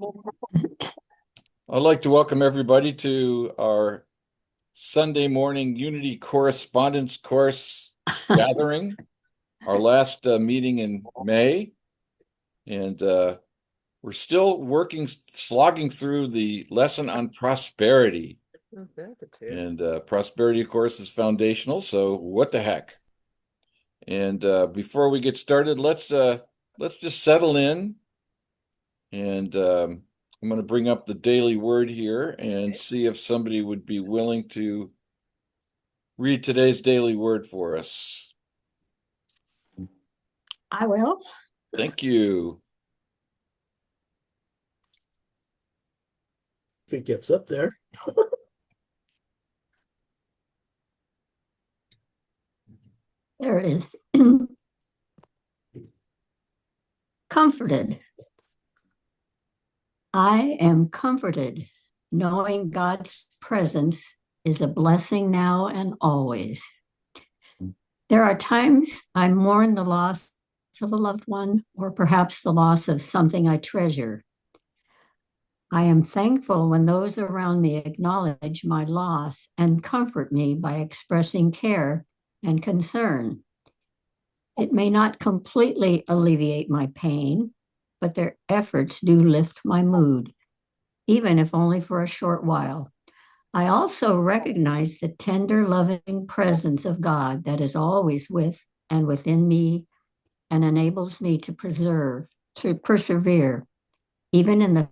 I'd like to welcome everybody to our Sunday morning Unity Correspondence course gathering, our last meeting in May. And we're still slogging through the lesson on prosperity. And prosperity, of course, is foundational. So what the heck? And before we get started, let's just settle in. And I'm going to bring up the daily word here and see if somebody would be willing to read today's daily word for us. I will. Thank you. If it gets up there. There it is. Comforted. I am comforted, knowing God's presence is a blessing now and always. There are times I mourn the loss of a loved one, or perhaps the loss of something I treasure. I am thankful when those around me acknowledge my loss and comfort me by expressing care and concern. It may not completely alleviate my pain, but their efforts do lift my mood, even if only for a short while. I also recognize the tender, loving presence of God that is always with and within me and enables me to persevere, even in the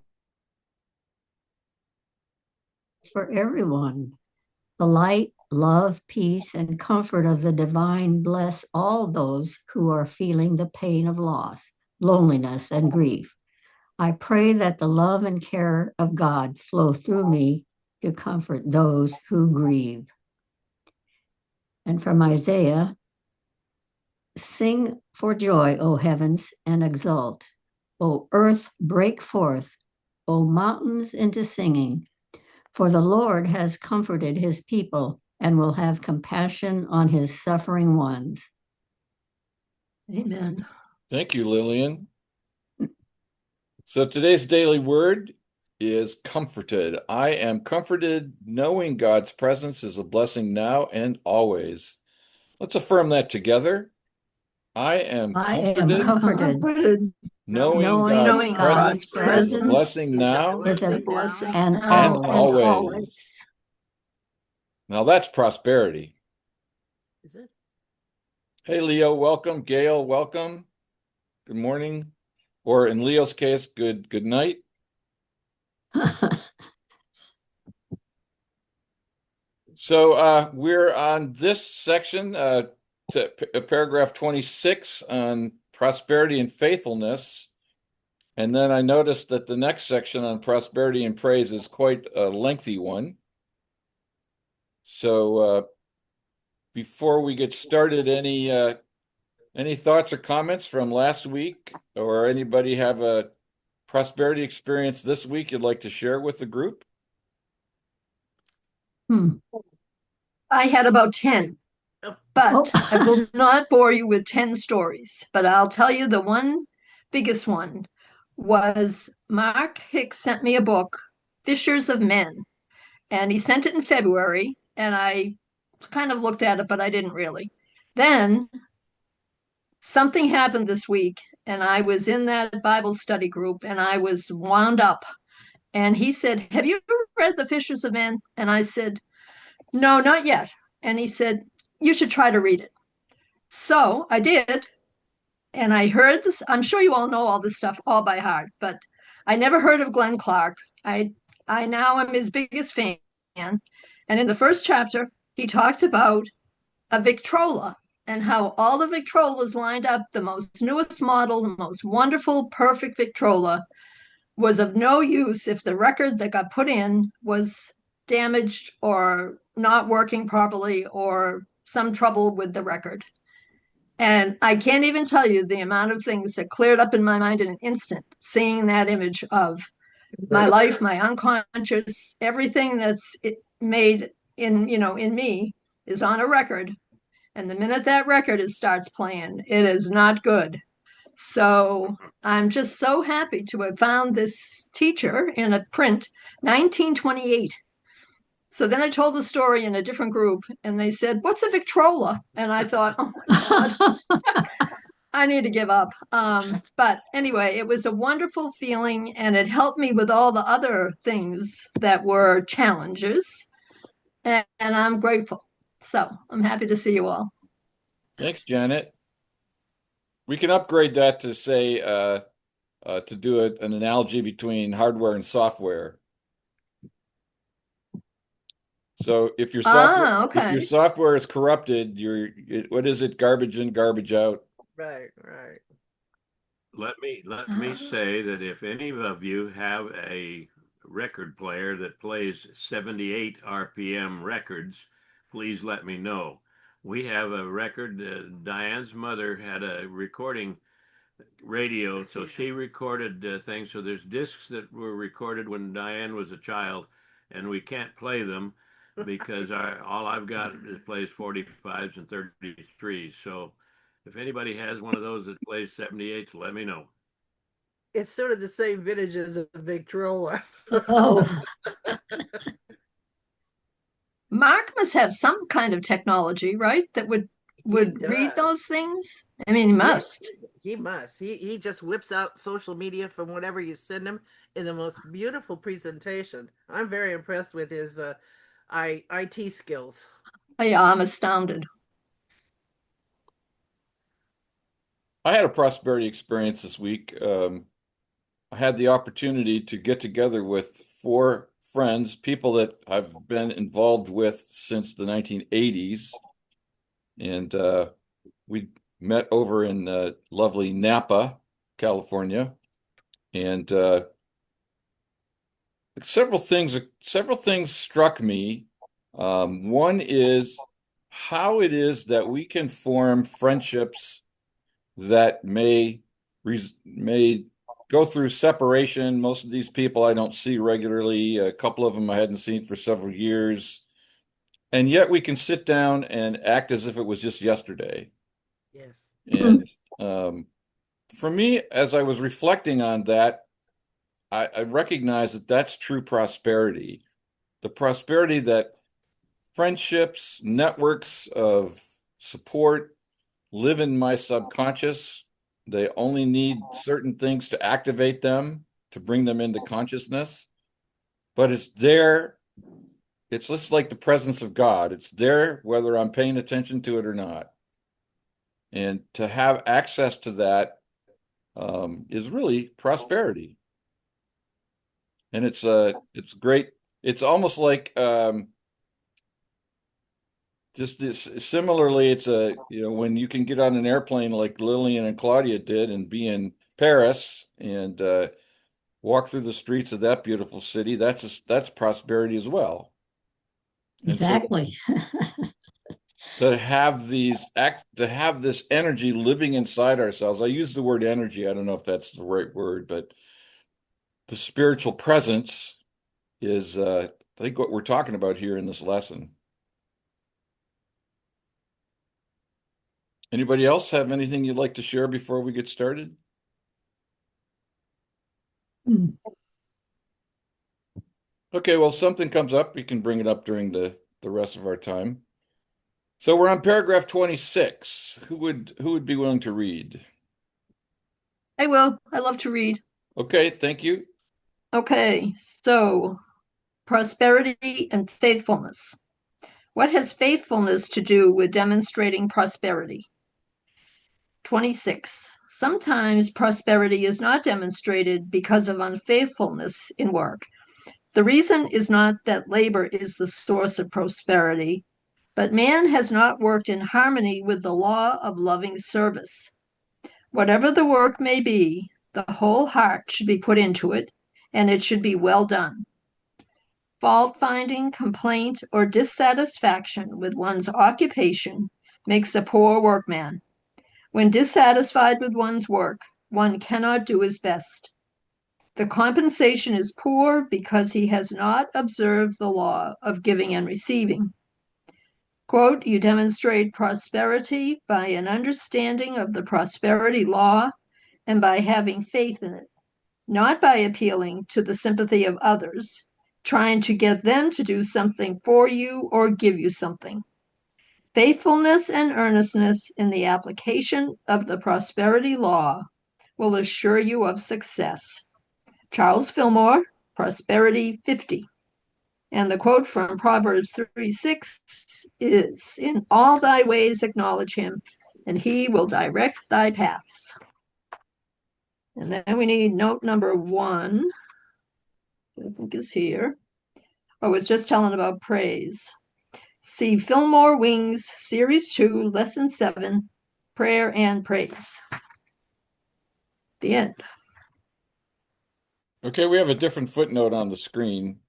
for everyone. The light, love, peace, and comfort of the divine bless all those who are feeling the pain of loss, loneliness, and grief. I pray that the love and care of God flow through me to comfort those who grieve. And from Isaiah, sing for joy, O heavens, and exult. O earth, break forth. O mountains, into singing. For the Lord has comforted his people and will have compassion on his suffering ones. Amen. Thank you, Lillian. So today's daily word is comforted. I am comforted knowing God's presence is a blessing now and always. Let's affirm that together. I am comforted knowing God's presence is a blessing now is a blessing and always. Now that's prosperity. Is it? Hey, Leo, welcome. Gail, welcome. Good morning. Or in Leo's case, good night. So we're on this section, paragraph 26 on prosperity and faithfulness. And then I noticed that the next section on prosperity and praise is quite a lengthy one. So before we get started, any thoughts or comments from last week, or anybody have a prosperity experience this week you'd like to share with the group? I had about 10, but I will not bore you with 10 stories, but I'll tell you the one biggest one was Mark Hicks sent me a book, Fishers of Men, and he sent it in February, and I kind of looked at it, but I didn't really. Then something happened this week, and I was in that Bible study group, and I was wound up. And he said, "Have you ever read The Fishers of Men?" And I said, "No, not yet." And he said, "You should try to read it." So I did. And I heard this. I'm sure you all know all this stuff all by heart, but I never heard of Glenn Clark. I now am his biggest fan. And in the first chapter, he talked about a Victrola and how all the Victrolas lined up, the most newest model, the most wonderful, perfect Victrola was of no use if the record that got put in was damaged or not working properly or some trouble with the record. And I can't even tell you the amount of things that cleared up in my mind in an instant, seeing that image of my life, my unconscious, everything that's made in me is on a record. And the minute that record starts playing, it is not good. So I'm just so happy to have found this teacher in a print, 1928. So then I told the story in a different group, and they said, "What's a Victrola?" And I thought, "Oh my God, I need to give up." But anyway, it was a wonderful feeling, and it helped me with all the other things that were challenges, and I'm grateful. So I'm happy to see you all. Thanks, Janet. We can upgrade that to say to do an analogy between hardware and software. So if your Okay. software is corrupted, what is it? Garbage in, garbage out. Right, right. Let me say that if any of you have a record player that plays 78 RPM records, please let me know. We have a record. Diane's mother had a recording radio, so she recorded things. So there's discs that were recorded when Diane was a child, and we can't play them because all I've got is plays 45s and 33s. So if anybody has one of those that plays 78s, let me know. It's sort of the same vintage as a Victrola. Oh, Mark must have some kind of technology, right? That would read does. those things. I mean, he must. He must. He just whips out social media from whatever you send him in the most beautiful presentation. I'm very impressed with his IT skills. Yeah, I'm astounded. I had a prosperity experience this week. I had the opportunity to get together with four friends, people that I've been involved with since the 1980s. And we met over in lovely Napa, California. And several things struck me. One is how it is that we can form friendships that may go through separation. Most of these people I don't see regularly. A couple of them I hadn't seen for several years. And yet we can sit down and act as if it was just yesterday. Yes. And for me, as I was reflecting on that, I recognize that that's true prosperity. The prosperity that friendships, networks of support live in my subconscious. They only need certain things to activate them, to bring them into consciousness. But it's there. It's just like the presence of God. It's there whether I'm paying attention to it or not. And to have access to that is really prosperity. And it's great. It's almost like just this similarly, it's when you can get on an airplane like Lillian and Claudia did and be in Paris and walk through the streets of that beautiful city, that's prosperity as well. exactly. To have this energy living inside ourselves. I use the word energy. I don't know if that's the right word, but the spiritual presence is, I think, what we're talking about here in this lesson. Anybody else have anything you'd like to share before we get started? Hmm. Okay, well, if something comes up, we can bring it up during the rest of our time. So we're on paragraph 26. Who would be willing to read? I will. I love to read. Okay, thank you. Okay, so prosperity and faithfulness. What has faithfulness to do with demonstrating prosperity? 26. Sometimes prosperity is not demonstrated because of unfaithfulness in work. The reason is not that labor is the source of prosperity, but man has not worked in harmony with the law of loving service. Whatever the work may be, the whole heart should be put into it, and it should be well done. Fault finding, complaint, or dissatisfaction with one's occupation makes a poor workman. When dissatisfied with one's work, one cannot do his best. The compensation is poor because he has not observed the law of giving and receiving. Quote, you demonstrate prosperity by an understanding of the prosperity law and by having faith in it, not by appealing to the sympathy of others, trying to get them to do something for you or give you something. Faithfulness and earnestness in the application of the prosperity law will assure you of success. Charles Fillmore, Prosperity 50. And the quote from Proverbs 3:6 is, "In all thy ways acknowledge him, and he will direct thy paths." And then we need note number 1, I think is here. Oh, it's just telling about praise. See Fillmore Wings, Series 2, Lesson 7, Prayer and Praise. The end. Okay, we have a different footnote on the screen.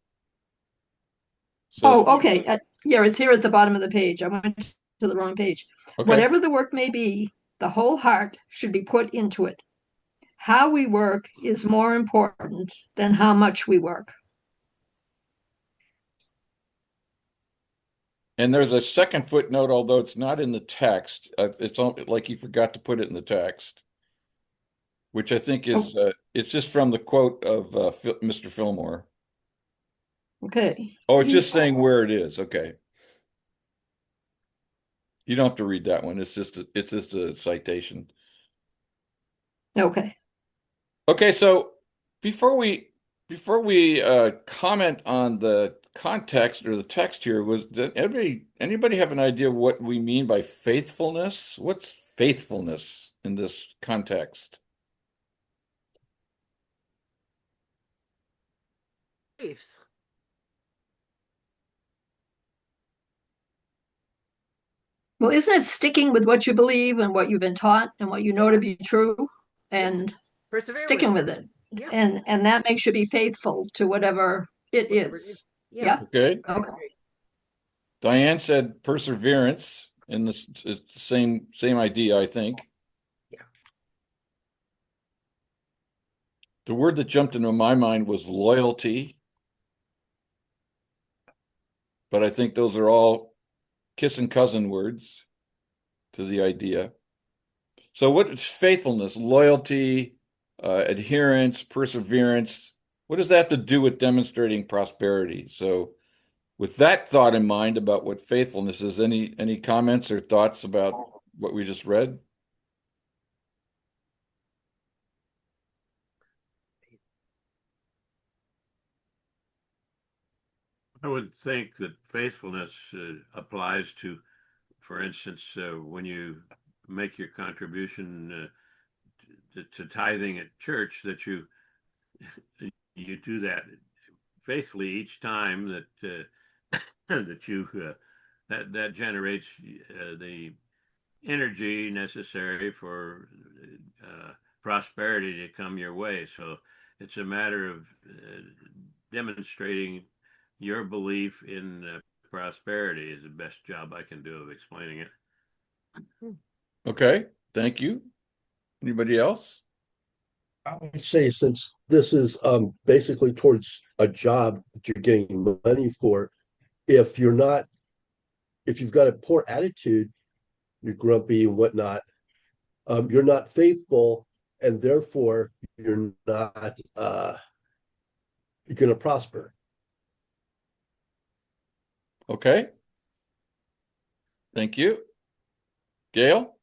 Says, Oh, okay. Yeah, it's here at the bottom of the page. I went to the wrong page. okay. Whatever the work may be, the whole heart should be put into it. How we work is more important than how much we work. And there's a second footnote, although it's not in the text. It's like he forgot to put it in the text, which I think is it's just from the quote of Mr. Fillmore. Okay. Oh, it's just saying where it is. Okay. You don't have to read that one. It's just a citation. Okay. Okay, so before we comment on the context or the text here, did anybody have an idea what we mean by faithfulness? What's faithfulness in this context? Beliefs. Well, isn't it sticking with what you believe and what you've been taught and what you know to be true and Persevere sticking with it? Yeah. And that makes you be faithful to whatever it Whatever is. Yeah. Okay. Okay. Diane said perseverance in the same idea, I think. Yeah. The word that jumped into my mind was loyalty, but I think those are all kissing cousin words to the idea. So what is faithfulness, loyalty, adherence, perseverance? What does that have to do with demonstrating prosperity? So with that thought in mind about what faithfulness is, any comments or thoughts about what we just read? I would think that faithfulness applies to, for instance, when you make your contribution to tithing at church, that you do that faithfully each time that that you that generates the energy necessary for prosperity to come your way. So it's a matter of demonstrating your belief in prosperity is the best job I can do of explaining it. Okay, thank you. Anybody else? I would say since this is basically towards a job that you're getting money for, if you're not, if you've got a poor attitude, you're grumpy and whatnot, you're not faithful, and therefore you're not going to prosper. Okay. Thank you. Gail?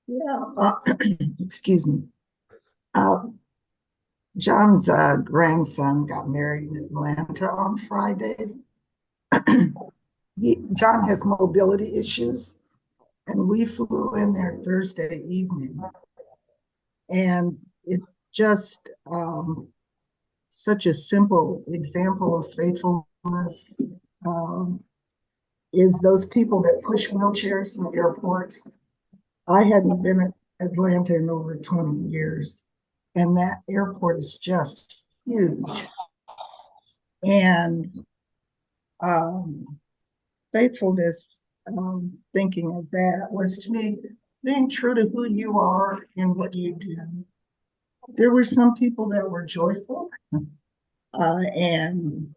Yeah, excuse me. John's grandson got married in Atlanta on Friday. John has mobility issues, and we flew in there Thursday evening. And it just such a simple example of faithfulness is those people that push wheelchairs in the airports. I hadn't been at Atlanta in over 20 years, and that airport is just huge. And faithfulness, thinking of that, was to me being true to who you are and what you do. There were some people that were joyful and,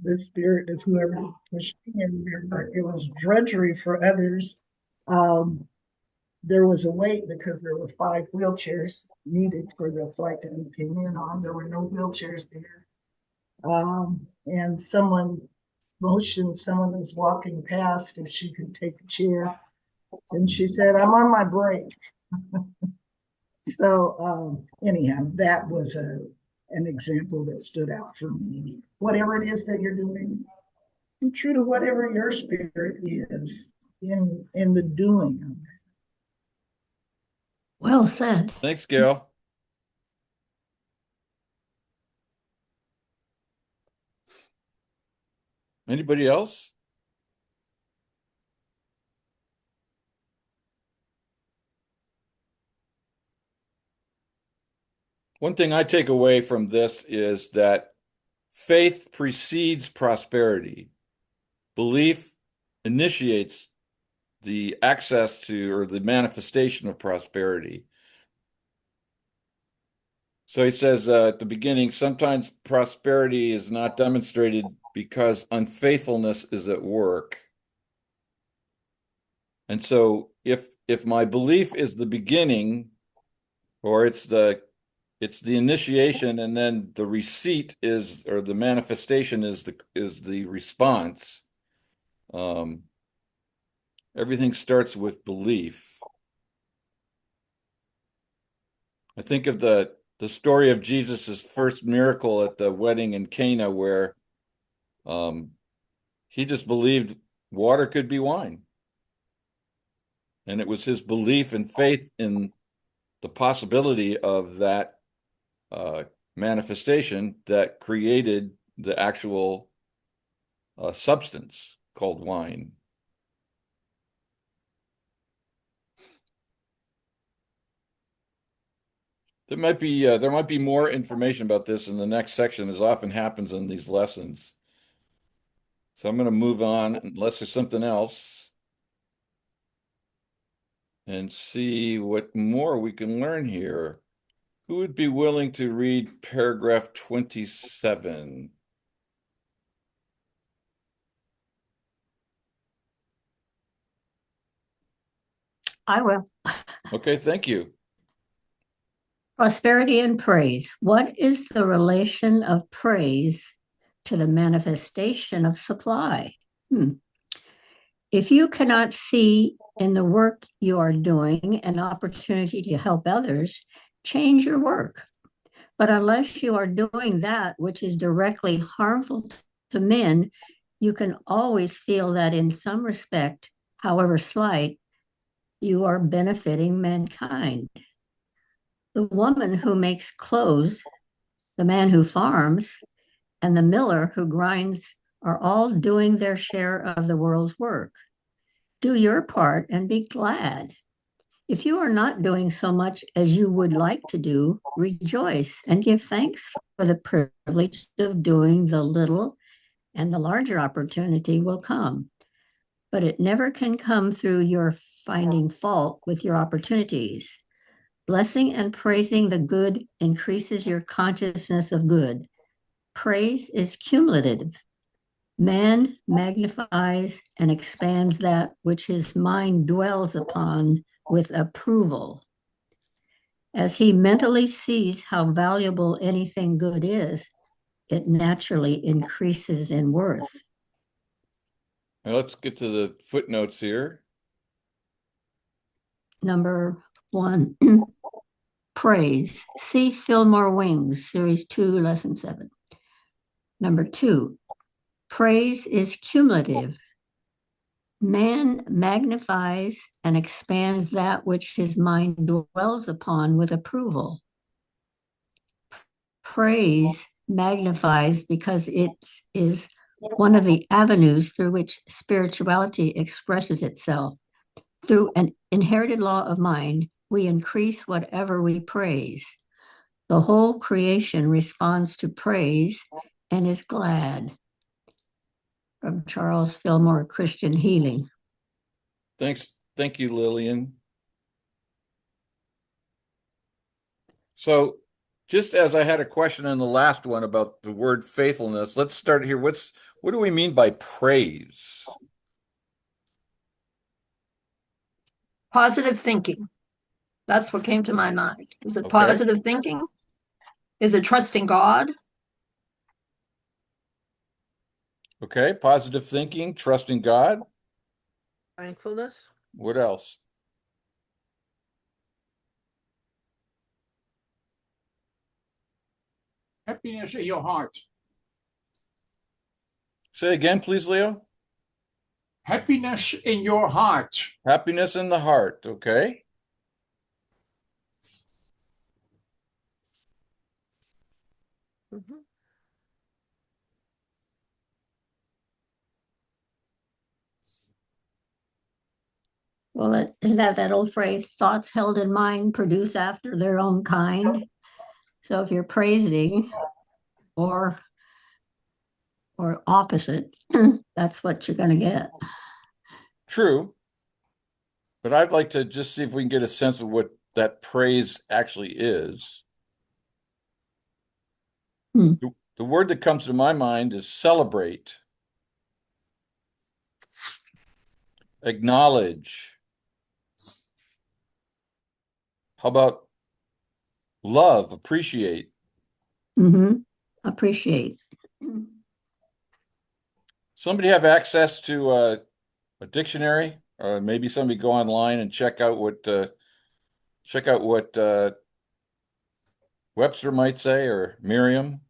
the spirit of whoever pushed me in there, but it was drudgery for others. there was a wait because there were 5 wheelchairs needed for the flight that we came in on. There were no wheelchairs there. And someone motioned someone who was walking past if she could take a chair. And she said, I'm on my break. So anyhow, that was an example that stood out for me. Whatever it is that you're doing, be true to whatever your spirit is in the doing of it. Well said. Thanks, Gail. Anybody else? One thing I take away from this is that faith precedes prosperity. Belief initiates the access to or the manifestation of prosperity. So he says at the beginning, sometimes prosperity is not demonstrated because unfaithfulness is at work. And so if my belief is the beginning, or it's the initiation, and then the receipt is, or the manifestation is the response. Everything starts with belief. I think of the story of Jesus's first miracle at the wedding in Cana, where he just believed water could be wine. And it was his belief and faith in the possibility of that manifestation that created the actual substance called wine. There might be more information about this in the next section, as often happens in these lessons. So I'm going to move on, unless there's something else, and see what more we can learn here. Who would be willing to read paragraph 27? I will. Okay, thank you. Prosperity and praise. What is the relation of praise to the manifestation of supply? If you cannot see in the work you are doing an opportunity to help others, change your work. But unless you are doing that which is directly harmful to men, you can always feel that in some respect, however slight, you are benefiting mankind. The woman who makes clothes, the man who farms, and the miller who grinds are all doing their share of the world's work. Do your part and be glad. If you are not doing so much as you would like to do, rejoice and give thanks for the privilege of doing the little, and the larger opportunity will come. But it never can come through your finding fault with your opportunities. Blessing and praising the good increases your consciousness of good. Praise is cumulative. Man magnifies and expands that which his mind dwells upon with approval. As he mentally sees how valuable anything good is, it naturally increases in worth. Now let's get to the footnotes here. Number 1, praise. See Fillmore Wings, Series 2, Lesson 7. Number 2, praise is cumulative. Man magnifies and expands that which his mind dwells upon with approval. Praise magnifies because it is one of the avenues through which spirituality expresses itself. Through an inherited law of mind, we increase whatever we praise. The whole creation responds to praise and is glad. From Charles Fillmore, Christian Healing. Thanks. Thank you, Lillian. So just as I had a question on the last one about the word faithfulness, let's start here. What do we mean by praise? Positive thinking. That's what came to my mind. Is it Okay. positive thinking? Is it trusting God? Okay. Positive thinking, trusting God. Thankfulness. What else? Happiness in your heart. Say again, please, Leo. Happiness in your heart. Happiness in the heart. Okay. Mhm. Well, isn't that old phrase, thoughts held in mind produce after their own kind? So if you're praising or opposite, that's what you're going to get. True. But I'd like to just see if we can get a sense of what that praise actually is. Hmm. The word that comes to my mind is celebrate, acknowledge. How about love, appreciate? Mm-hmm. Appreciate. Somebody have access to a dictionary, or maybe somebody go online and check out what Webster might say or Merriam.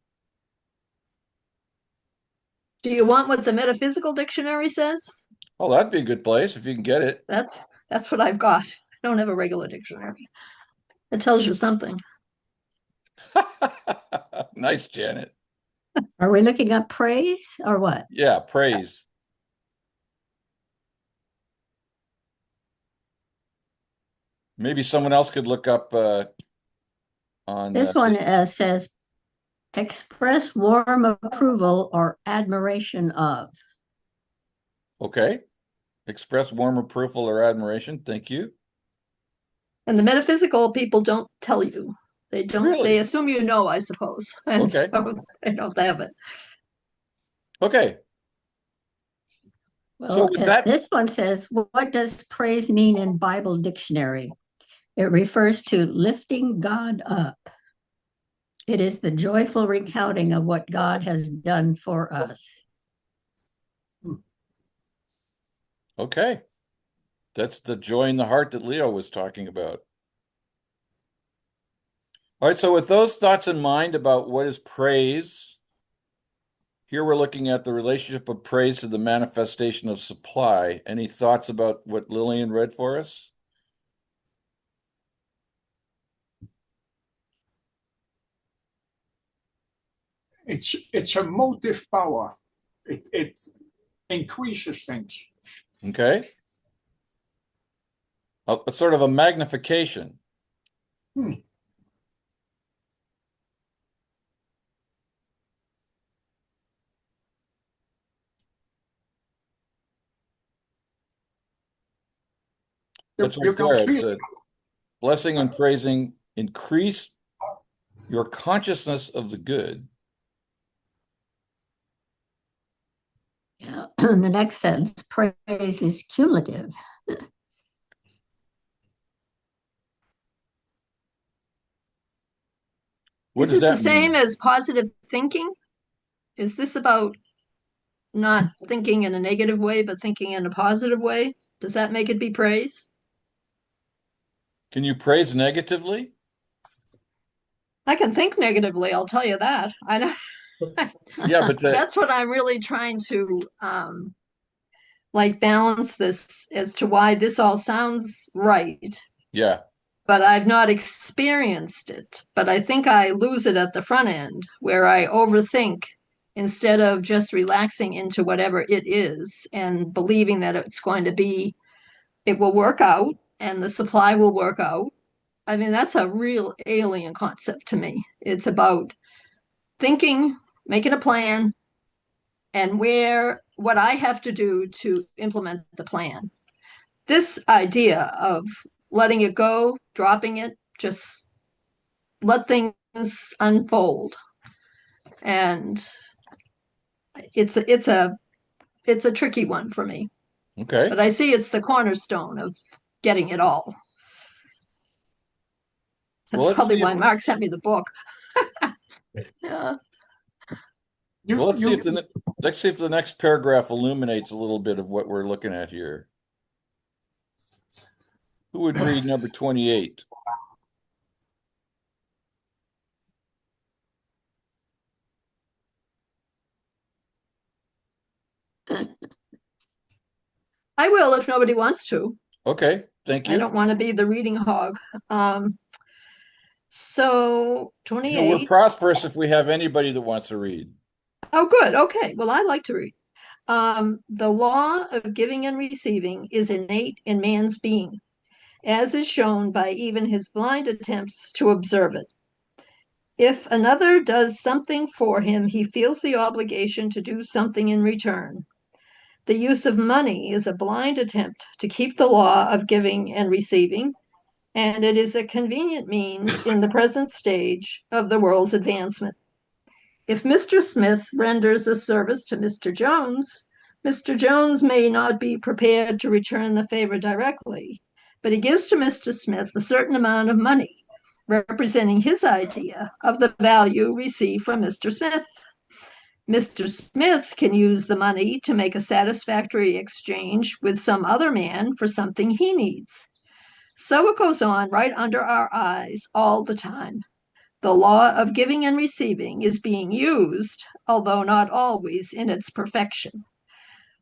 Do you want what the metaphysical dictionary says? Oh, that'd be a good place if you can get it. That's what I've got. I don't have a regular dictionary. It tells you something. Nice, Janet. Are we looking up praise or what? Yeah, praise. Maybe someone else could look up on This one says express warm approval or admiration of. Okay. Express warm approval or admiration. Thank you. And the metaphysical people don't tell you. They don't, Really? they assume you know, I suppose. And Okay. so they don't have it. Okay. So Well, with that, this one says, what does praise mean in Bible dictionary? It refers to lifting God up. It is the joyful recounting of what God has done for us. okay. That's the joy in the heart that Leo was talking about. All right, so with those thoughts in mind about what is praise, here we're looking at the relationship of praise to the manifestation of supply. Any thoughts about what Lillian read for us? It's a motive power. It increases things. Okay. A sort of a magnification. Hmm. That's You right can there. It feel said, blessing and praising increase your consciousness of the good. Yeah. The next sentence, praise is cumulative. What Is does it the that same mean? as positive thinking? Is this about not thinking in a negative way, but thinking in a positive way? Does that make it be praise? Can you praise negatively? I can think negatively, I'll tell you that. I know Yeah, but that's what I'm really trying to like balance this as to why this all sounds right, yeah, but I've not experienced it. But I think I lose it at the front end where I overthink instead of just relaxing into whatever it is and believing that it's going to be, it will work out and the supply will work out. I mean, that's a real alien concept to me. It's about thinking, making a plan, and where what I have to do to implement the plan. This idea of letting it go, dropping it, just let things unfold. And it's a tricky one for me. okay. But I see it's the cornerstone of getting it all. That's Well, let's probably see why if Mark sent me the book. Yeah. well, let's see if the next paragraph illuminates a little bit of what we're looking at here. Who would read number 28? I will if nobody wants to. Okay, thank I you. don't want to be the reading hog. So You know, we're 28. prosperous if we have anybody that wants to read. Oh, good. Okay. Well, I like to read. The law of giving and receiving is innate in man's being, as is shown by even his blind attempts to observe it. If another does something for him, he feels the obligation to do something in return. The use of money is a blind attempt to keep the law of giving and receiving, and it is a convenient means in the present stage of the world's advancement. If Mr. Smith renders a service to Mr. Jones may not be prepared to return the favor directly, but he gives to Mr. Smith a certain amount of money, representing his idea of the value received from Mr. Smith. Mr. Smith can use the money to make a satisfactory exchange with some other man for something he needs. So it goes on right under our eyes all the time. The law of giving and receiving is being used, although not always in its perfection.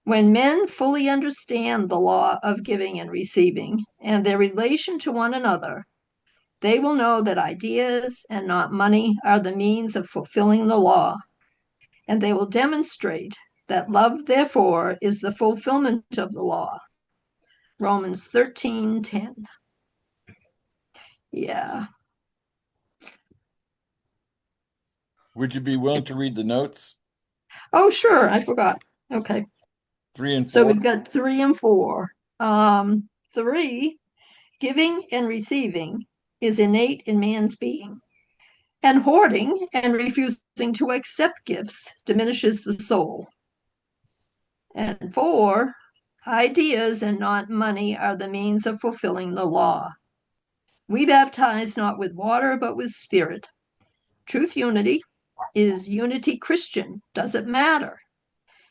When men fully understand the law of giving and receiving and their relation to one another, they will know that ideas and not money are the means of fulfilling the law, and they will demonstrate that love, therefore, is the fulfillment of the law. Romans 13:10. Yeah. Would you be willing to read the notes? Oh, sure. I forgot. Okay. 3 and 4. So we've got 3 and 4. 3, giving and receiving is innate in man's being, and hoarding and refusing to accept gifts diminishes the soul. And 4, ideas and not money are the means of fulfilling the law. We baptize not with water, but with spirit. Truth unity is unity Christian. Does it matter?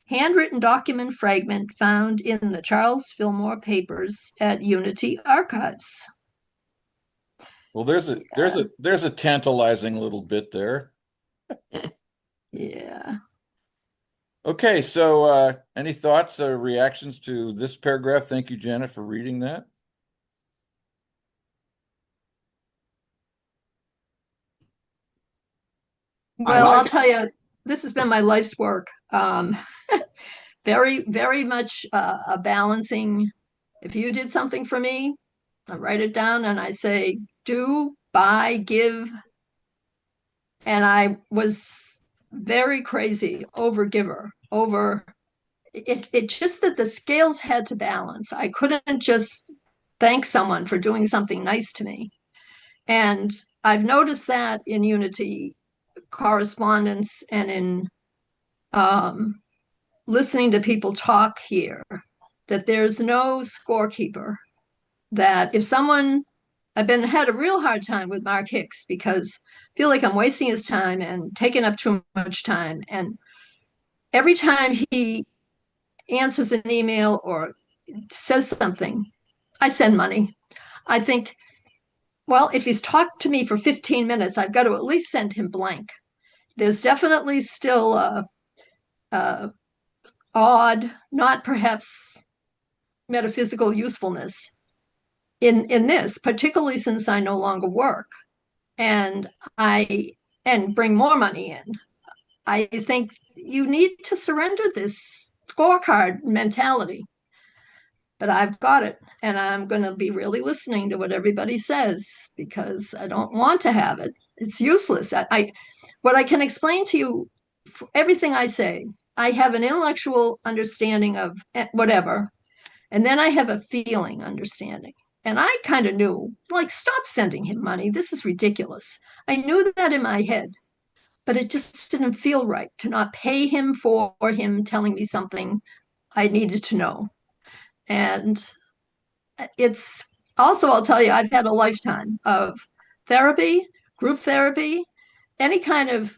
Handwritten document fragment found in the Charles Fillmore papers at Unity Archives. Well, there's a tantalizing little bit there. Yeah. Okay, so any thoughts or reactions to this paragraph? Thank you, Janet, for reading that. Well, like I'll tell you, this has been my life's work. Very, very much a balancing. If you did something for me, I write it down and I say, do, buy, give. And I was very crazy over giver, over it just that the scales had to balance. I couldn't just thank someone for doing something nice to me. And I've noticed that in Unity correspondence and in listening to people talk here, that there's no scorekeeper. That if someone, I've been had a real hard time with Mark Hicks because I feel like I'm wasting his time and taking up too much time. And every time he answers an email or says something, I send money. I think, well, if he's talked to me for 15 minutes, I've got to at least send him blank. There's definitely still a odd, not perhaps metaphysical usefulness in this, particularly since I no longer work and bring more money in. I think you need to surrender this scorecard mentality. But I've got it, and I'm going to be really listening to what everybody says because I don't want to have it. It's useless. What I can explain to you, everything I say, I have an intellectual understanding of whatever, and then I have a feeling understanding. And I kind of knew, like, stop sending him money. This is ridiculous. I knew that in my head, but it just didn't feel right to not pay him for him telling me something I needed to know. And it's also, I'll tell you, I've had a lifetime of therapy, group therapy, any kind of,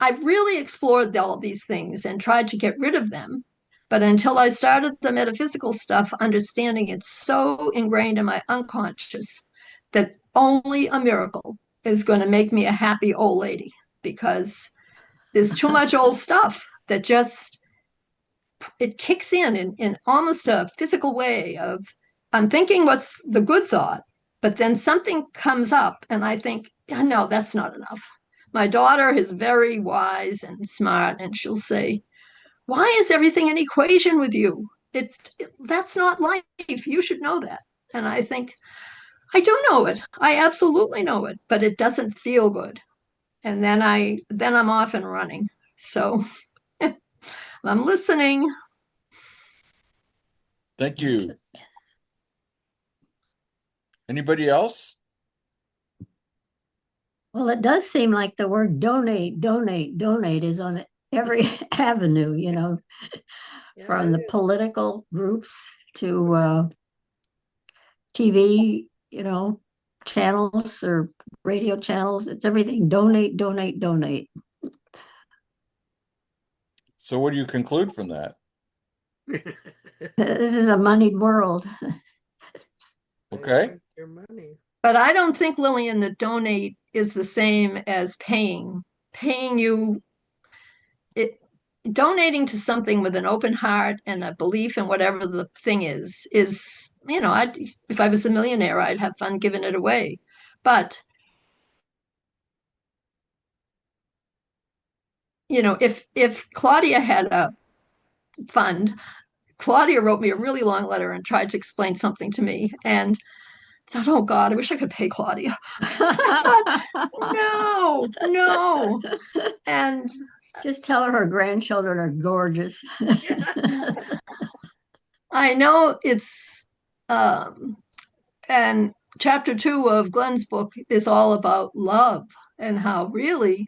I've really explored all of these things and tried to get rid of them. But until I started the metaphysical stuff, understanding it's so ingrained in my unconscious that only a miracle is going to make me a happy old lady because there's too much old stuff that just it kicks in almost a physical way of I'm thinking what's the good thought, but then something comes up and I think, no, that's not enough. My daughter is very wise and smart, and she'll say, why is everything an equation with you? That's not life. You should know that. And I think, I do know it. I absolutely know it, but it doesn't feel good. And then I'm off and running. So I'm listening. Thank you. Anybody else? Well, it does seem like the word donate, donate, donate is on every avenue, from the political groups to TV, channels or radio channels. It's everything. Donate, donate, donate. So what do you conclude from that? This is a moneyed world. Okay. Your money. But I don't think, Lillian, that donate is the same as paying. Paying you, it, donating to something with an open heart and a belief in whatever the thing is, if I was a millionaire, I'd have fun giving it away. But, if Claudia had a fund, Claudia wrote me a really long letter and tried to explain something to me. And I thought, oh God, I wish I could pay Claudia. No, no. And just tell her grandchildren are gorgeous. I know and chapter 2 of Glenn's book is all about love and how really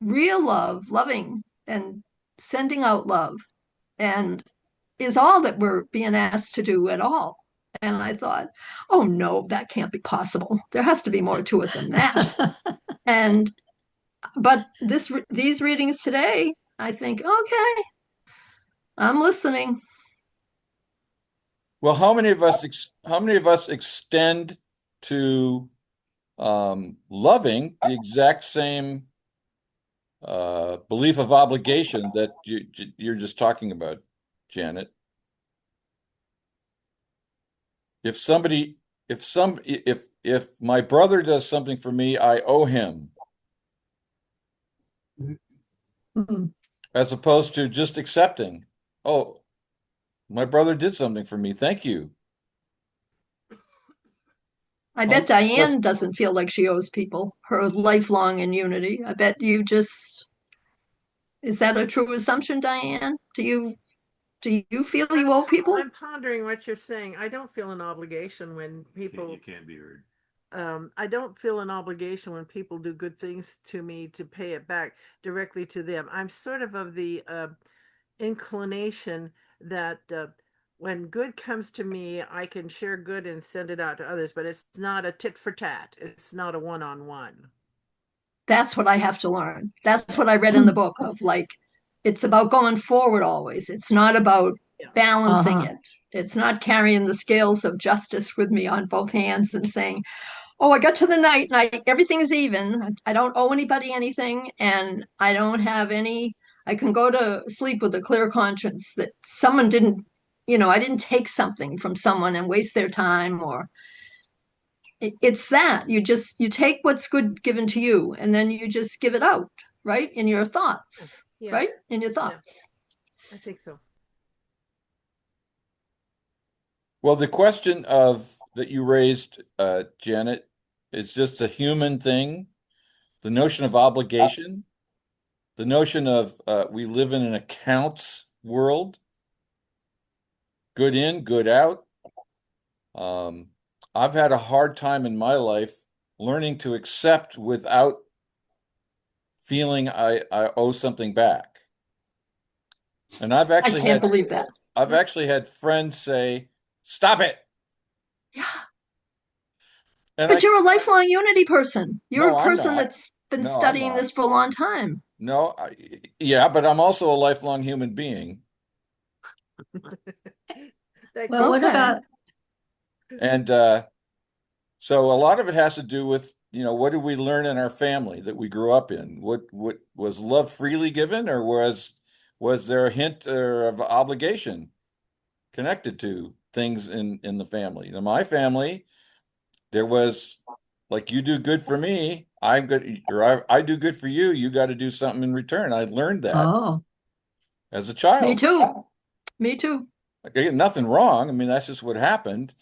real love, loving and sending out love and is all that we're being asked to do at all. And I thought, oh no, that can't be possible. There has to be more to it than that. And but these readings today, I think, okay, I'm listening. Well, how many of us extend to loving the exact same belief of obligation that you're just talking about, Janet? If my brother does something for me, I owe him, as opposed to just accepting. Oh, my brother did something for me. Thank you. I bet Diane doesn't feel like she owes people her lifelong in unity. I bet you just, is that a true assumption, Diane? Do you feel you owe people? I'm pondering what you're saying. I don't feel an obligation when people. You can't be heard. I don't feel an obligation when people do good things to me to pay it back directly to them. I'm sort of the inclination that when good comes to me, I can share good and send it out to others, but it's not a tit for tat. It's not a one-on-one. That's what I have to learn. That's what I read in the book of it's about going forward always. It's not about balancing it. It's not carrying the scales of justice with me on both hands and saying, oh, I got to the night and everything's even. I don't owe anybody anything and I don't have I can go to sleep with a clear conscience that someone didn't, I didn't take something from someone and waste their time or it's that you take what's good given to you and then you just give it out, right? In your thoughts, right? In your thoughts. I think so. Well, the question that you raised, Janet, is just a human thing. The notion of obligation, the notion of we live in an accounts world, good in, good out. I've had a hard time in my life learning to accept without feeling I owe something back. And I can't believe that. I've actually had friends say, stop it. Yeah. And But you're a lifelong unity person. You're no, a I'm person not. that's been No, I'm studying not. this for a long time. No, yeah, but I'm also a lifelong human being. That Well, what Okay. about And so a lot of it has to do with, what did we learn in our family that we grew up in? What was love freely given, or was there a hint of obligation connected to things in the family? In my family, there was like, you do good for me, I'm good, or I do good for you, you got to do something in return. I learned that oh, as a Me child. too. Me too. Again, nothing wrong. I mean, that's just what happened.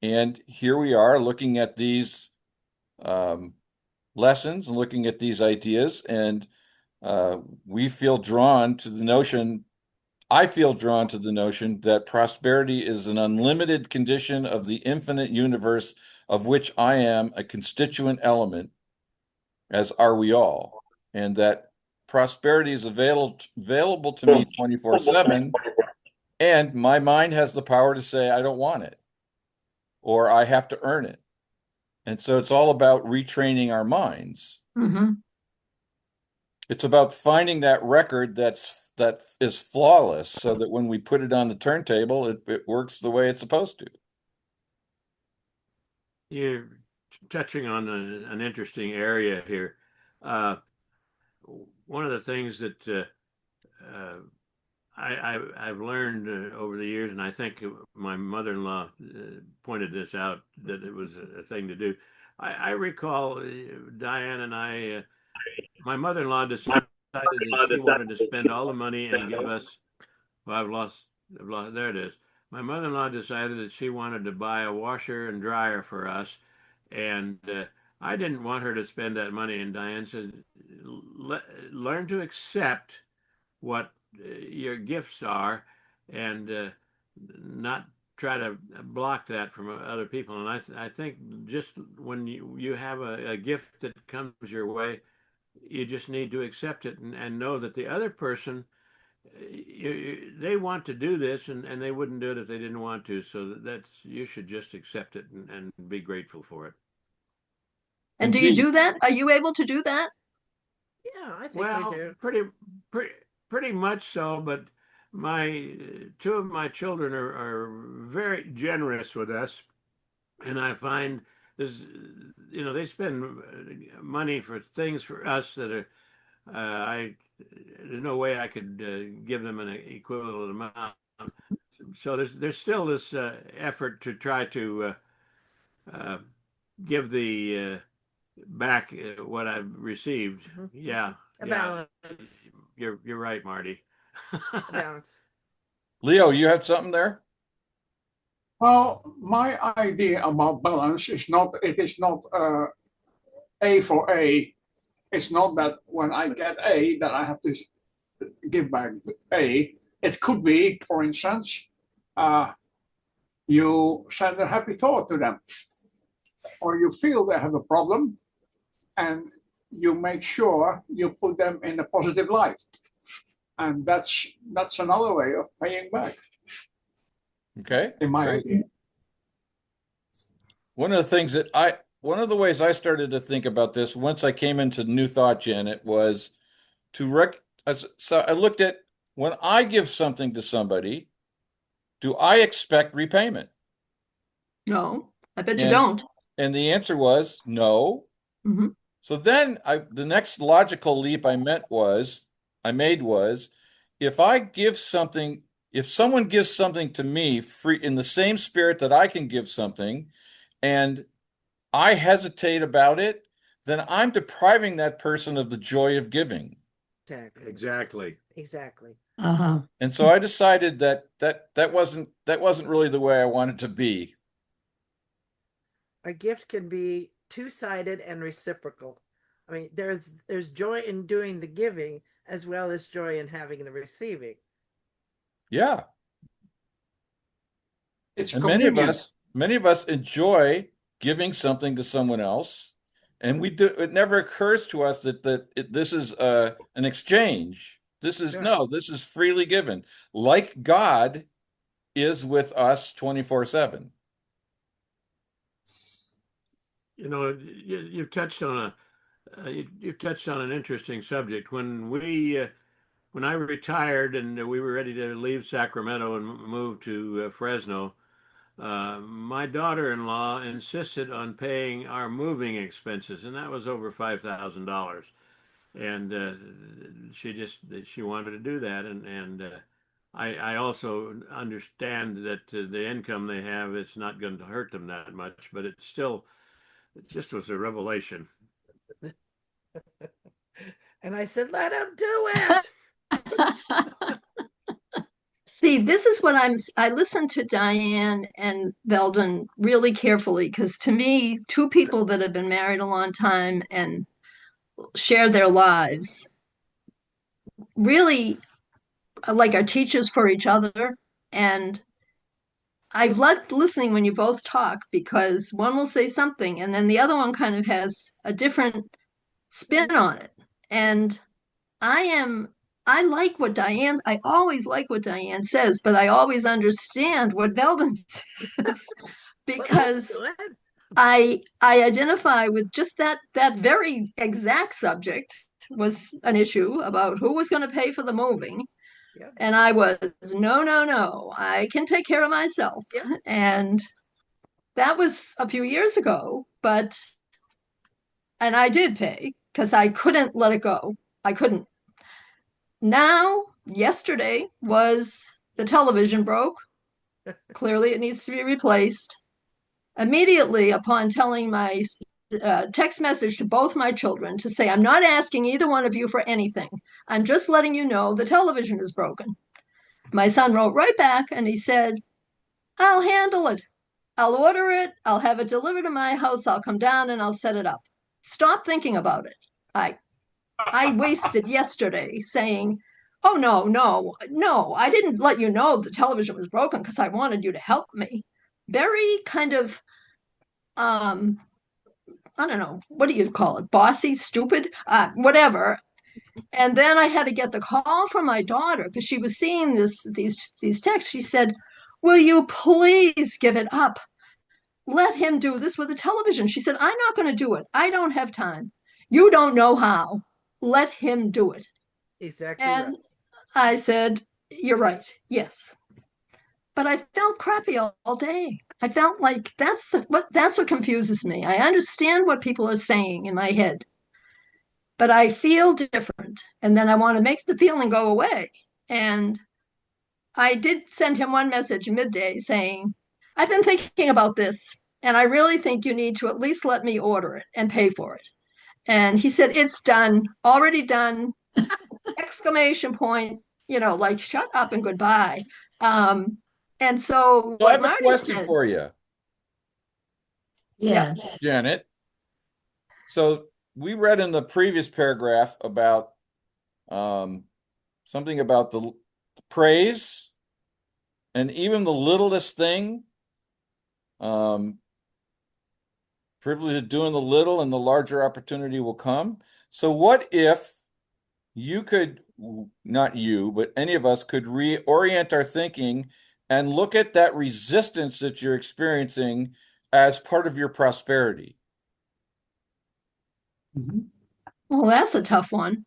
And here we are looking at these um, lessons and looking at these ideas, and we feel drawn to the notion, I feel drawn to the notion that prosperity is an unlimited condition of the infinite universe of which I am a constituent element, as are we all, and that prosperity is available to me 24/7, and my mind has the power to say I don't want it or I have to earn it. And so it's all about retraining our minds. Hmm. It's about finding that record that is flawless so that when we put it on the turntable, it works the way it's supposed to. You're touching on an interesting area here. Uh, One of the things that uh, I've learned over the years, and I think my mother-in-law pointed this out, that it was a thing to do. I recall Diane and I, my mother-in-law decided that she wanted to spend all the money and give us, well, I've lost, there it is. My mother-in-law decided that she wanted to buy a washer and dryer for us, and I didn't want her to spend that money. And Diane said, learn to accept what your gifts are, and not try to block that from other people. And I think just when you have a gift that comes your way, you just need to accept it, and know that the other person, they want to do this, and they wouldn't do it if they didn't want to. So that's, you should just accept it, and be grateful for it. And do you Indeed. do that? Are you able to do that? Yeah, I think we Well, do. pretty much so, but my two of my children are very generous with us, and I find this, they spend money for things for us that are, I there's no way I could give them an equivalent amount. So there's still this effort to try to uh, give the back what I've received. Mhm. Yeah, A yeah, balance. you're right, Marty. A balance. Leo, you had something there? Well, my idea about balance is not, it is not A for A. It's not that when I get A that I have to give back A. It could be, for instance, you send a happy thought to them, or you feel they have a problem, and you make sure you put them in a positive light, and that's another way of paying back, Okay. in my Great. idea. One of the ways I started to think about this once I came into New Thought, Janet, was to so I looked at, when I give something to somebody, do I expect repayment? No, I bet you And don't. and the answer was no. Hmm. So then the next logical leap I made was, if someone gives something to me free in the same spirit that I can give something, and I hesitate about it, then I'm depriving that person of the joy of giving. Exactly. Exactly. Exactly. uh-huh. And so I decided that wasn't really the way I wanted to be. A gift can be two-sided and reciprocal. I mean, there's joy in doing the giving as well as joy in having the receiving. Yeah. It's And communion. many of us enjoy giving something to someone else, and we do. It never occurs to us this is an exchange. Sure. This is freely given, like God is with us 24/7. You've touched on you've touched on an interesting subject. When I retired and we were ready to leave Sacramento and move to Fresno, my daughter-in-law insisted on paying our moving expenses, and that was over $5,000. And she wanted to do that, and I also understand that the income they have, it's not going to hurt them that much, but it just was a revelation. And I said, let him do it. See, this is what I listen to Diane and Veldon really carefully because to me, two people that have been married a long time and share their lives really like are teachers for each other. And I've loved listening when you both talk because one will say something and then the other one kind of has a different spin on it. And I am I like what Diane, I always like what Diane says, but I always understand what Veldon says because I identify with just that very exact subject was an issue about who was going to pay for the moving. Yep. And I was, no, no, no, I can take care of myself. Yep. And that was a few years ago, and I did pay because I couldn't let it go. I couldn't. Now, yesterday was the television broke. Clearly, it needs to be replaced. Immediately upon telling my text message to both my children to say, I'm not asking either one of you for anything. I'm just letting you know the television is broken. My son wrote right back and he said, I'll handle it. I'll order it. I'll have it delivered to my house. I'll come down and I'll set it up. Stop thinking about it. I wasted yesterday saying, oh, no, no, no, I didn't let you know the television was broken because I wanted you to help me. Very kind of, I don't know, what do you call it? Bossy, stupid, whatever. And then I had to get the call from my daughter because she was seeing these texts. She said, will you please give it up? Let him do this with the television. She said, I'm not going to do it. I don't have time. You don't know how. Let him do it. Exactly. And right. I said, you're right. Yes. But I felt crappy all day. I felt like that's what confuses me. I understand what people are saying in my head, but I feel different. And then I want to make the feeling go away. And I did send him one message midday saying, I've been thinking about this, and I really think you need to at least let me order it and pay for it. And he said, it's done, already done, exclamation point, like shut up and goodbye. And so So I what have a Marty question said, for you, Yes. Janet. So we read in the previous paragraph about something about the praise and even the littlest thing, privilege of doing the little and the larger opportunity will come. So what if you could, not you, but any of us could reorient our thinking and look at that resistance that you're experiencing as part of your prosperity? well, that's a tough one.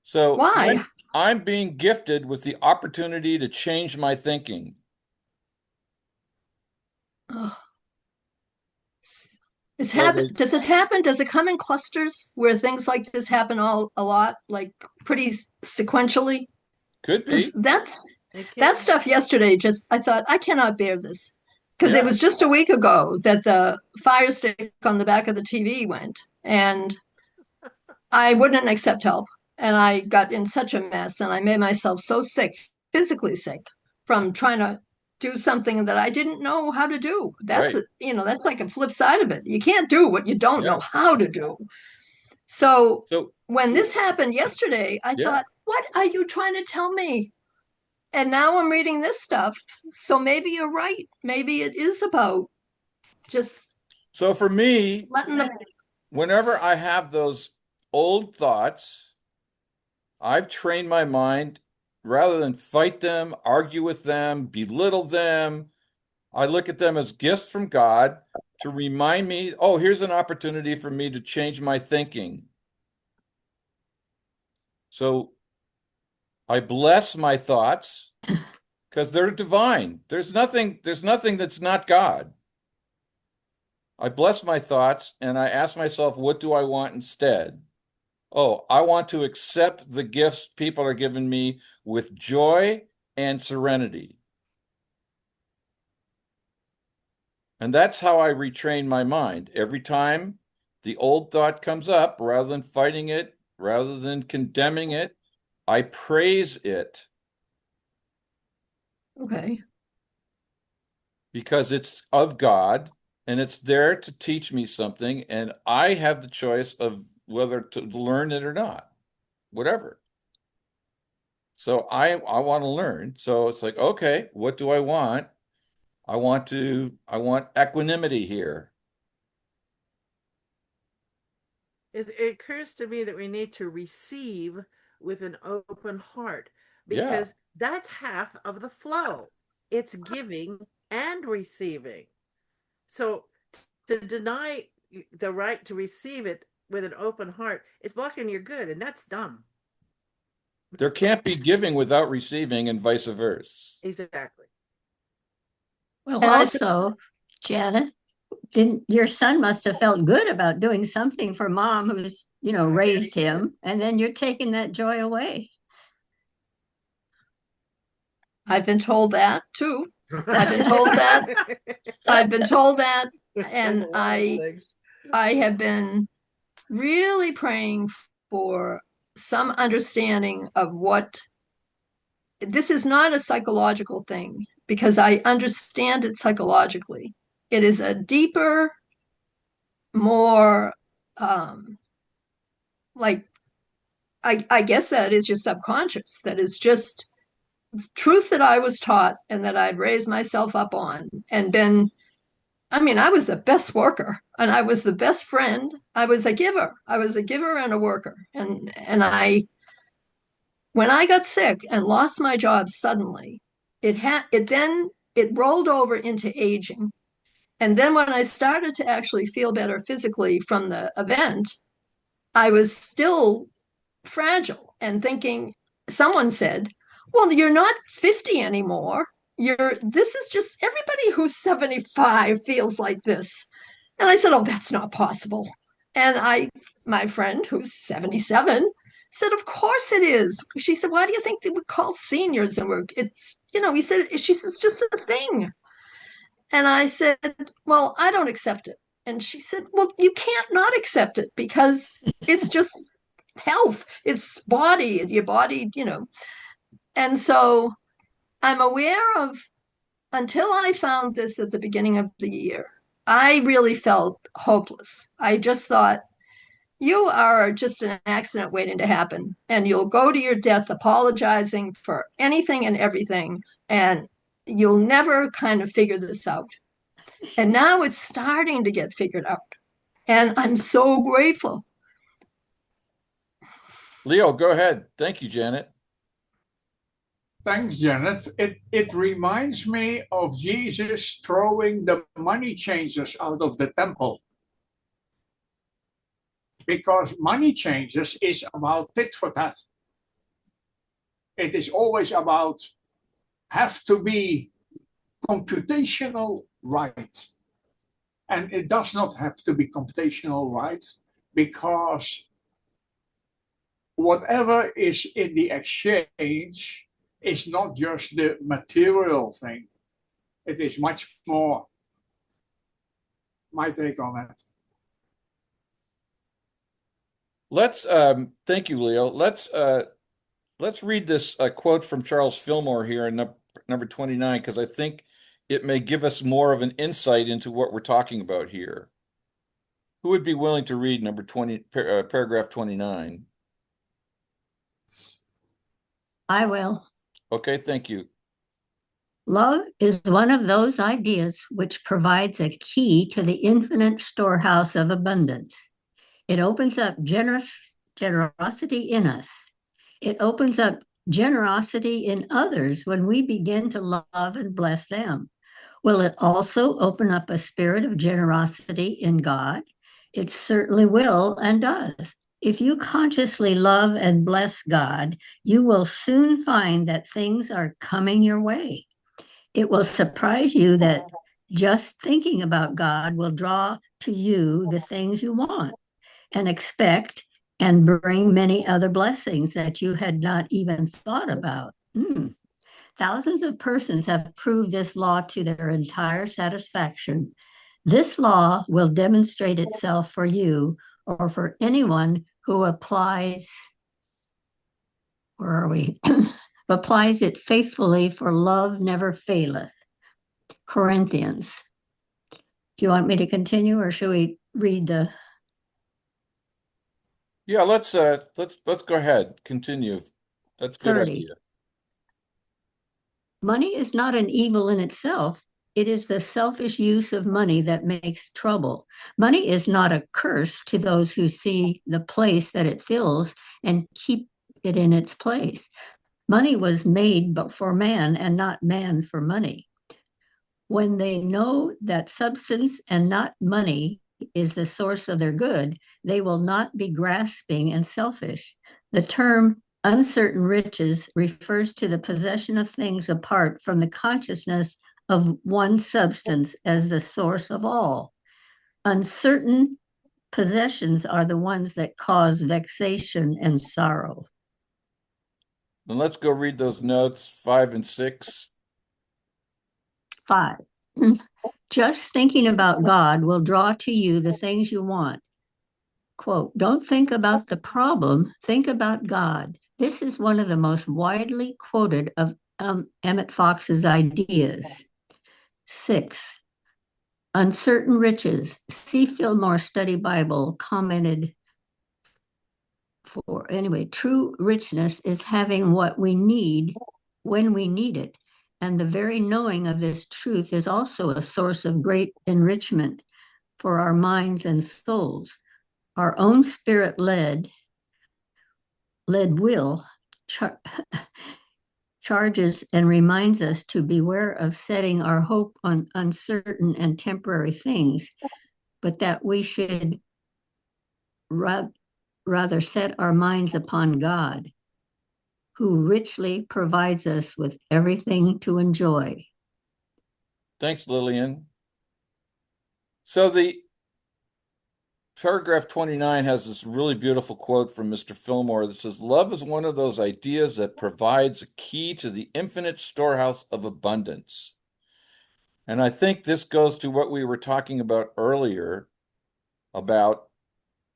So Why? I'm being gifted with the opportunity to change my thinking. Ugh. So Does it happen? Does it come in clusters where things like this happen a lot, like pretty sequentially? could Because be. that stuff yesterday, just I thought I cannot bear this because it Yeah, was just a week ago that the fire stick on the back of the TV went, and I wouldn't accept help, and I got in such a mess, and I made myself so sick, physically sick, from trying to do something that I didn't know how to do. right. That's like a flip side of it. You can't do what you don't Yeah. know how to do. So So, when this happened yesterday, I yeah. thought, what are you trying to tell me? And now I'm reading this stuff. So maybe you're right. Maybe it is about just So for me, letting the whenever I have those old thoughts, I've trained my mind rather than fight them, argue with them, belittle them. I look at them as gifts from God to remind me, oh, here's an opportunity for me to change my thinking. So I bless my thoughts because they're divine. There's nothing that's not God. I bless my thoughts and I ask myself, what do I want instead? Oh, I want to accept the gifts people are giving me with joy and serenity. And that's how I retrain my mind. Every time the old thought comes up, rather than fighting it, rather than condemning it, I praise it Okay. because it's of God and it's there to teach me something, and I have the choice of whether to learn it or not, whatever. So I want to learn. So it's like, okay, what do I want? I want equanimity here. It occurs to me that we need to receive with an open heart Yeah. because that's half of the flow. It's giving and receiving. So to deny the right to receive it with an open heart is blocking your good, and that's dumb. There can't be giving without receiving and vice versa. Exactly. Well, And I also, Janet, didn't your son must have felt good about doing something for mom who's, raised him, and then you're taking that joy away. I've been told that too. I've been told that. I've been told that, and I have been really praying for some understanding of what this is not a psychological thing because I understand it psychologically. It is a deeper, more like I guess that is your subconscious. That is just truth that I was taught and that I'd raised myself up on and been. I mean, I was the best worker and I was the best friend. I was a giver. I was a giver and a worker. And I when I got sick and lost my job suddenly, it rolled over into aging. And then when I started to actually feel better physically from the event, I was still fragile and thinking, someone said, well, you're not 50 anymore. This is just everybody who's 75 feels like this. And I said, oh, that's not possible. And my friend who's 77 said, of course it is. She said, why do you think that we call seniors? And she said, it's just a thing. And I said, well, I don't accept it. And she said, well, you can't not accept it because it's just health, it's your body. And so I'm aware of, until I found this at the beginning of the year, I really felt hopeless. I just thought, you are just an accident waiting to happen, and you'll go to your death apologizing for anything and everything, and you'll never kind of figure this out. And now it's starting to get figured out. And I'm so grateful. Leo, go ahead. Thank you, Janet. Thanks, Janet. It reminds me of Jesus throwing the money changers out of the temple. Because money changers is about tit for tat. It is always about have to be computational right. And it does not have to be computational right because whatever is in the exchange is not just the material thing. It is much more. My take on that. Thank you, Leo. Let's read this quote from Charles Fillmore here in number 29, because I think it may give us more of an insight into what we're talking about here. Who would be willing to read number 20, paragraph 29? I will. Okay, thank you. Love is one of those ideas which provides a key to the infinite storehouse of abundance. It opens up generosity in us. It opens up generosity in others when we begin to love and bless them. Will it also open up a spirit of generosity in God? It certainly will and does. If you consciously love and bless God, you will soon find that things are coming your way. It will surprise you that just thinking about God will draw to you the things you want and expect and bring many other blessings that you had not even thought about. Thousands of persons have proved this law to their entire satisfaction. This law will demonstrate itself for you or for anyone who applies, where are we? Applies it faithfully, for love never faileth. Corinthians. Do you want me to continue or should we read the Yeah, let's go ahead. Continue. That's a good 30? idea. Money is not an evil in itself. It is the selfish use of money that makes trouble. Money is not a curse to those who see the place that it fills and keep it in its place. Money was made but for man and not man for money. When they know that substance and not money is the source of their good, they will not be grasping and selfish. The term uncertain riches refers to the possession of things apart from the consciousness of one substance as the source of all. Uncertain possessions are the ones that cause vexation and sorrow. Then let's go read those notes 5 and 6. 5. Just thinking about God will draw to you the things you want. Quote, don't think about the problem, think about God. This is one of the most widely quoted of Emmett Fox's ideas. 6. Uncertain riches. C. Fillmore Study Bible commented for, anyway, true richness is having what we need when we need it. And the very knowing of this truth is also a source of great enrichment for our minds and souls. Our own spirit led will charges and reminds us to beware of setting our hope on uncertain and temporary things, but that we should rather set our minds upon God, who richly provides us with everything to enjoy. Thanks, Lillian. So the paragraph 29 has this really beautiful quote from Mr. Fillmore that says, love is one of those ideas that provides a key to the infinite storehouse of abundance. And I think this goes to what we were talking about earlier about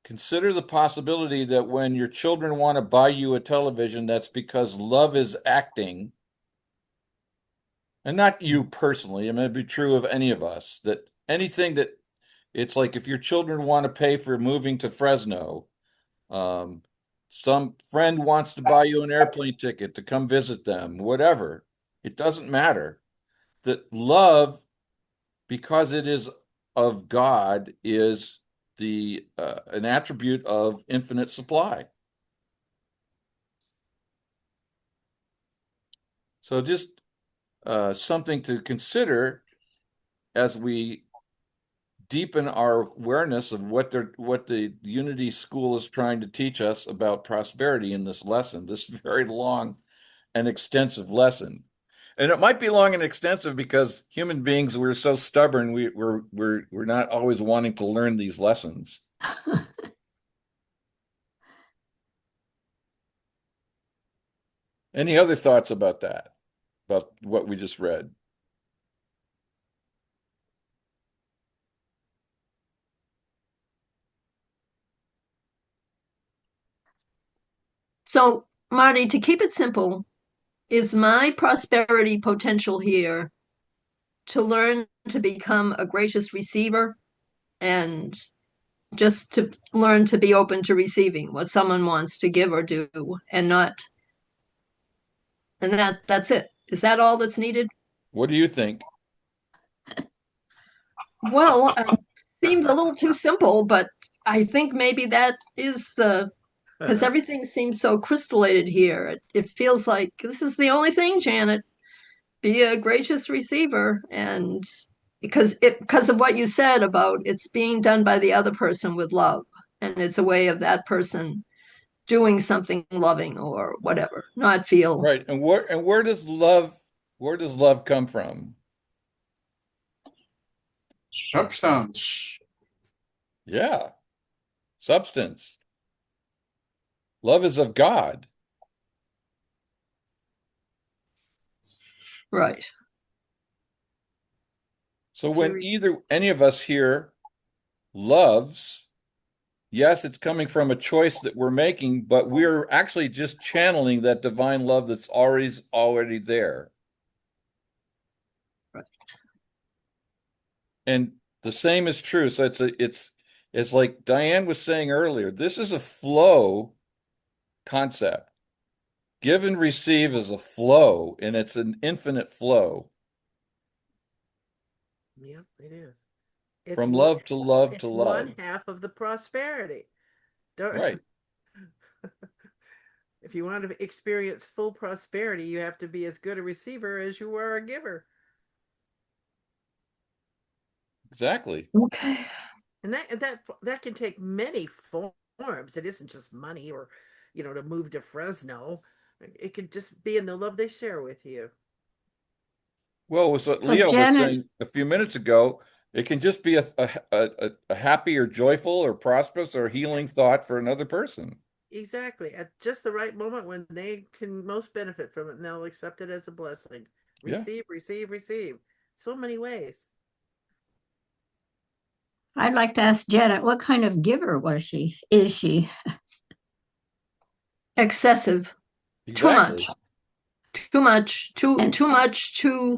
consider the possibility that when your children want to buy you a television, that's because love is acting. And not you personally. I mean, it'd be true of any of us that anything that it's like if your children want to pay for moving to Fresno, some friend wants to buy you an airplane ticket to come visit them, whatever. It doesn't matter. That love, because it is of God, is the an attribute of infinite supply. So just something to consider as we deepen our awareness of what the Unity School is trying to teach us about prosperity in this lesson, this very long and extensive lesson. And it might be long and extensive because human beings, we're so stubborn, we're not always wanting to learn these lessons. Any other thoughts about that, about what we just read? So, Marty, to keep it simple, is my prosperity potential here to learn to become a gracious receiver and just to learn to be open to receiving what someone wants to give or do and not and that's it. Is that all that's needed? What do you think? Well, seems a little too simple, but I think maybe that is because everything seems so crystallizated here. It feels like this is the only thing, Janet. be a gracious receiver, and because of what you said about it's being done by the other person with love, and it's a way of that person doing something loving or whatever, not feel Right. And where does love come from? Substance. Yeah. Substance. Love is of God. right. So when any of us here loves, yes, it's coming from a choice that we're making, but we're actually just channeling that divine love that's already there. Right. And the same is true. So it's like Diane was saying earlier, this is a flow concept. Give and receive is a flow, and it's an infinite flow Yep, it is. It's from one, love to love it's to one love. half of the prosperity. Don't, Right. if you want to experience full prosperity, you have to be as good a receiver as you are a giver. Exactly. Okay. And that can take many forms. It isn't just money or, to move to Fresno. It could just be in the love they share with you. Well, it was what So Leo was Janet, saying a few minutes ago. It can just be a happy or joyful or prosperous or healing thought for another person. Exactly. At just the right moment when they can most benefit from it, and they'll accept it as a blessing. Yeah. Receive, receive, receive. So many ways. I'd like to ask Janet, what kind of giver is she? Excessive. Too Exactly. much. Too much. And Too much. Too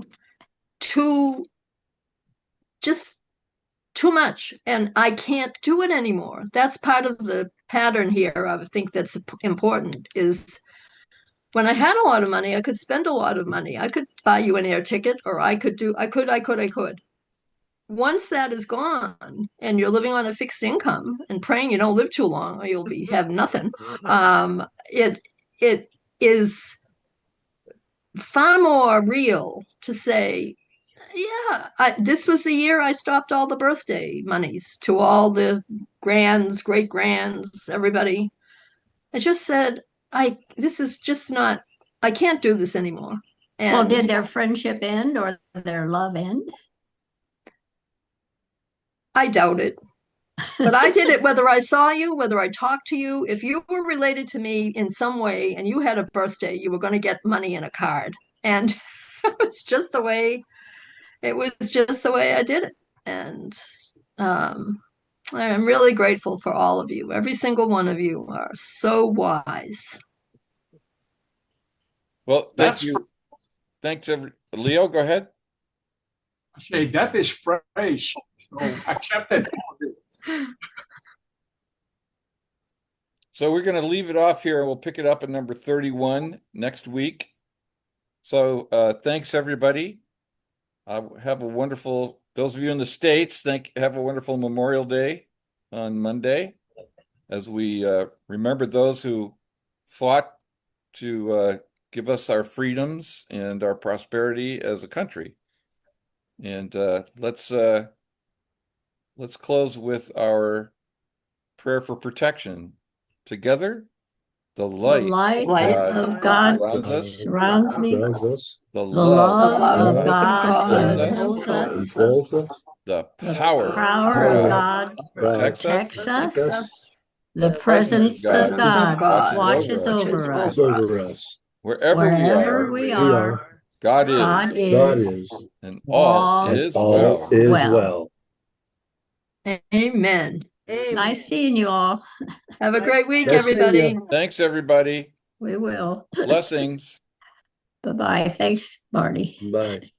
just too much, and I can't do it anymore. That's part of the pattern here. I think that's important is when I had a lot of money, I could spend a lot of money. I could buy you an air ticket, or I could. Once that is gone and you're living on a fixed income and praying you don't live too long or you'll have nothing, it is far more real to say, yeah, this was the year I stopped all the birthday monies to all the grands, great grands, everybody. I just said, this is just not, I can't do this anymore. well, did And their friendship end or their love end? I doubt it. But I did it whether I saw you, whether I talked to you. If you were related to me in some way and you had a birthday, you were going to get money in a card. And it's just the way it was just the way I did it. And I'm really grateful for all of you. Every single one of you are so wise. Well, thank That's you. Thanks, Leo, go ahead. say that is praise. So accept it. So we're going to leave it off here and we'll pick it up at number 31 next week. So thanks, everybody. Have a wonderful, those of you in the States, have a wonderful Memorial Day on Monday as we remember those who fought to give us our freedoms and our prosperity as a country. And let's close with our prayer for protection. Together, the The light light of of God God surrounds me. Surrounds us. the The love The love love of God of God God enfolds enfolds us. enfolds us. the The power power of of Power God God protects us. protects us. us. The The Presence of presence of God Presence of God God watches watches over is us. over us. wherever we Wherever are. we We are, are. God is, God God is, is. and all all And is all is well. is well. well. Amen. Nice seeing you all. Have a great week, Nice seeing everybody. you. Thanks, everybody. We will. Blessings. Bye-bye. Thanks, Marty. Bye.